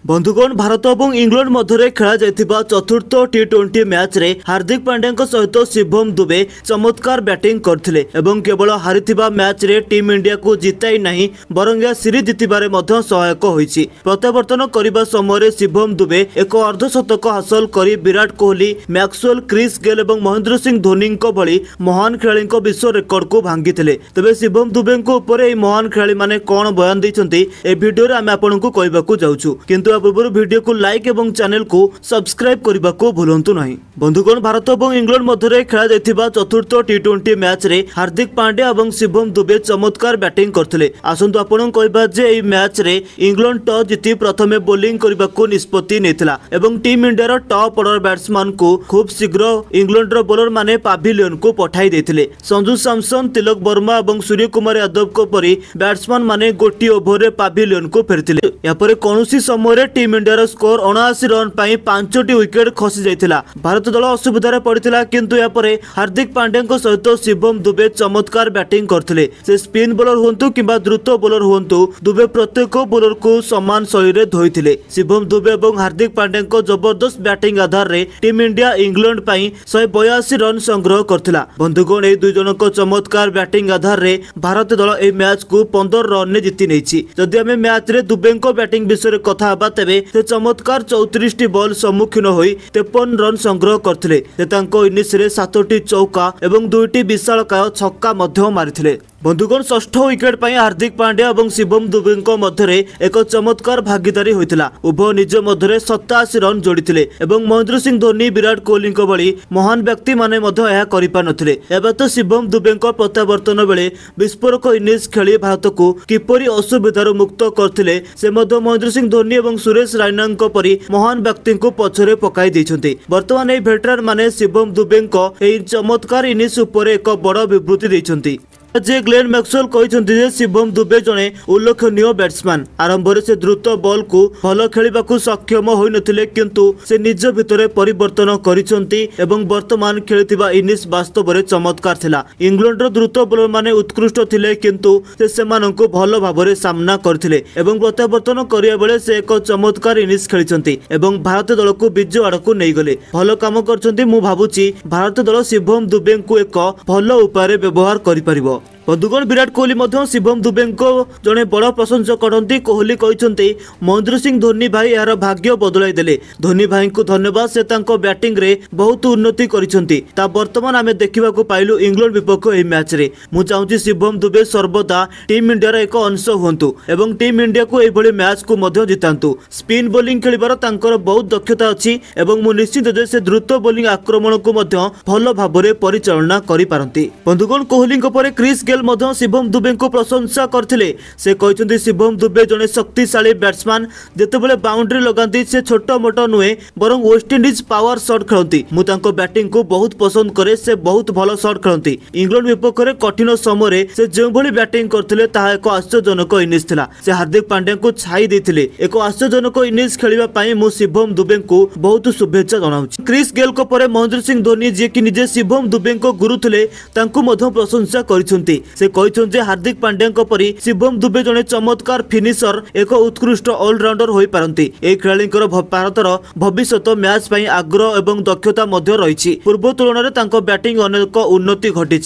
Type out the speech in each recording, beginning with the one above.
बंधुगण भारत और इंग्लैंड मध्य खेला जाइथिबा चतुर्थ टी20 मैच रे हार्दिक पांड्या सहित शिवम दुबे चमत्कार बैटिंग करथिले एवं केवल हारिथिबा मैच रे टीम इंडिया को जिताई नहीं बरं या सीरीज जितबारे मध्य सहायक होईछि। प्रत्यावर्तन करबा समय शिवम दुबे एक अर्धशतक हासिल करी Virat Kohli, Maxwell, Chris Gayle और महेंद्र सिंह धोनी भली महान खेलाड़ी विश्व रेकर्ड को भांगिथिले। तबे शिवम दुबे ऊपर एही महान खेलाड़ी माने कोन बयान दैछन्ती ए वीडियो रे आमे आपनको कहबाकू जाउछु, किंतु पूर्व वीडियो को लाइक और चैनल को सब्सक्राइब करने को भूलु नहीं। बंधुगण भारत और इंग्लैंड मध्य खेला जाइथिबा चतुर्थ टी20 मैच रे हार्दिक पांड्या और शिवम दुबे चमत्कार बैटिंग करथिले। आसंतु आपन कहबा जे एही मैच रे इंग्लैंड टॉस जीति प्रथमे बोलिंग करने को निष्पत्ति नेथिला एवं टीम इंडिया रो टॉप ऑर्डर बैट्समैन को खूब शीघ्र इंग्लैंड रो बॉलर माने पाविलियन को पठाई देथिले। संजू सैमसन, तिलक वर्मा और सूर्य कुमार यादव को परी बैट्समैन माने गोटी ओवर रे पाविलियन को फेरथिले। या परे कोनोसी समय टीम इंडिया स्कोर 79 रन पर 5टी विकेट खसी जाइथिला। भारत दल असुविधार पड़िथिला, किंतु या परे हार्दिक पांड्या सहित शिवम दुबे चमत्कार बैटिंग करथिले। से स्पिन बॉलर हुंतु किंबा द्रुत बॉलर हुंतु, दुबे प्रत्येक बॉलर को समान शैली रे धोइथिले। शिवम दुबे और हार्दिक पांड्या जबरदस्त बैटिंग आधार रे टीम इंडिया इंग्लैंड पई 182 रन संग्रह करथिला। बंधुगण ए दुई जनक चमत्कार बैटिंग आधार रे भारत दल ए मैच को 15 रन ने जीति नेछि। जदि हमें मैच रे दुबे बैटिंग विषय कथा हबा तेबे से चमत्कार 34 बॉल सम्मुखीन होई 53 रन संग्रह करथिले। से तांको इनिंग्स रे 7टी चौका एवं 2टी विशालकाय छक्का मध्य मारिथिले। बंधुगण षष्ठ विकेट पर हार्दिक पांड्या और शिवम दुबे मध्य एक चमत्कार भागीदारी होइतिला। उभय निज मध्य 87 रन जोड़िथिले एवं महेंद्र सिंह धोनी, विराट कोहली भली महान व्यक्ति माने मध्य यह करि पारनथिले। एबे तो शिवम दुबे प्रत्यावर्तन बेले विस्फोरक इनिंग्स खेली भारत को किपरि असुविधार मुक्त करथिले से मध्य महेंद्र सिंह धोनी और सुरेश रैना परी महान व्यक्ति को पछरे पकाई दैछन्ति। वर्तमान ए वेटरान माने शिवम दुबे एही चमत्कार इनिंग्स उपर एक बड़ विवृत्ति दैछन्ति। जे ग्लेन मैक्सवेल कहते जे शिवम दुबे जड़े उल्लेखनीय बैट्समैन। आरंभ से द्रुत बॉल को भल खेलने सक्षम होई नथिले, किंतु से निज भितर परिवर्तन करिसंती एवं वर्तमान खेलिथिबा इनिंग्स वास्तव में चमत्कार थिला। इंग्लैंड रो द्रुत बॉलर माने उत्कृष्ट थिले, किंतु से सेमानंको भल भाबरे सामना करथिले एवं प्रत्यावर्तन करिया बेले से एक चमत्कार इनिंग्स खेलिसंती एवं भारत दल को विजय आड़क नहीं गले। भल काम करछंती। मु भाबुची भारत दल शिवम दुबे को एक भल उपाय व्यवहार करि परिबो। बंधुगण विराट कोहली मध्य शिवम दुबे को जड़े बड़ प्रशंसा करती। कोहली कहते महेंद्र सिंह धोनी भाई यार भाग्य बदलाई देले। धोनी भाई को धन्यवाद, से तांको बैटिंग रे बहुत उन्नति करिसंती। ता वर्तमान आमे देखिबा को पाइलु इंग्लैंड विपक्ष एही मैच रे। मु चाहूची शिवम दुबे सर्वदा टीम इंडिया रा एक अंश हुंतु एवं टीम इंडिया को एभली मैच को मध्य जितांतु। स्पिन बॉलिंग खेलिबार तांकर बहुत दक्षता अछि एवं मु निश्चित जे से द्रुत बॉलिंग आक्रमण को मध्य भल भाबरे परिचालना करि पारंती। बंधुगण कोहली परे क्रिस मध्य शिवम दुबे को प्रशंसा करथिले। से कहते शिवम दुबे जड़े शक्तिशाली बैट्समैन। जेतेबेले बाउंड्री लगाती से छोट मोट नुहे बरं वेस्टइंडिज पावर शॉट खेलती। मु तांको बैटिंग को बहुत पसंद करे। से बहुत भल शॉट खेलती। इंग्लैंड विपक्ष में कठिन समय से जो भली बैटिंग करथिले ताहा एक आश्चर्यजनक इनिंग्स थिला। से हार्दिक पांड्या को छाई देथिले। एक आश्चर्यजनक इनिंग्स खेलिबा पई मु शिवम दुबे को बहुत शुभेच्छा जनाउछि। क्रिस गेल को परे महेंद्र सिंह धोनी जे कि निजे शिवम दुबे को गुरु थिले तांको मध्य प्रशंसा करिसंती। से कहते हार्दिक पांड्या परी शिवम दुबे जड़े चमत्कार फिनिशर एक उत्कृष्ट ऑलराउंडर होई पारंती। ए खेलाड़ी भारतर भविष्यत मैच पई आग्रह एवं दक्षता मध्य रही। पूर्व तुलन में तांको बैटिंग अनेक उन्नति घटी।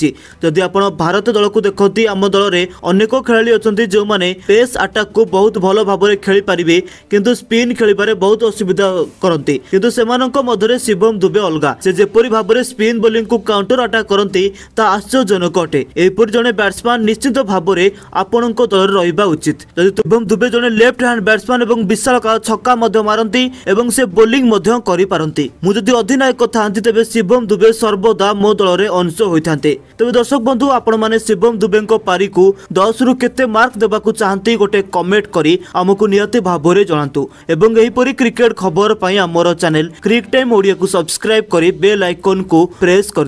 जदि आपण भारत दल को देखती आम दल में अनेक खेलाड़ी अच्छा जो मैंने पेस अटैक को बहुत भल भाव में खेली पारे, किंतु स्पिन खेलिबारे बहुत असुविधा करती। किंतु सेमानक मध्य शिवम दुबे अलगा। से जेपरी भाव में स्पिन बॉलिंग को काउंटर अटैक करती ता आश्चर्यजनक अटे। एपरि जड़े बैट्समैन निश्चित भाव में आपण दल रहा उचित। शिवम दुबे जड़े लेफ्ट हैंड बैट्समैन और विशाल छक्का मारती और से बोलिंग करि पारंती। मु जदि अधिनायक थांती तेबे शिवम दुबे सर्वदा मो दल रे अंश होइथांते। तेबे दर्शक बंधु आपण माने शिवम दुबे पारी को 10 रु केते मार्क देबाकू चाहंती गोटे कमेंट करी हमकु नियति भाव में जणांतु एवं एही परी क्रिकेट खबर पई हमर चैनल क्रिक टाइम ओडिया को सब्सक्राइब करी बेल आइकन को प्रेस कर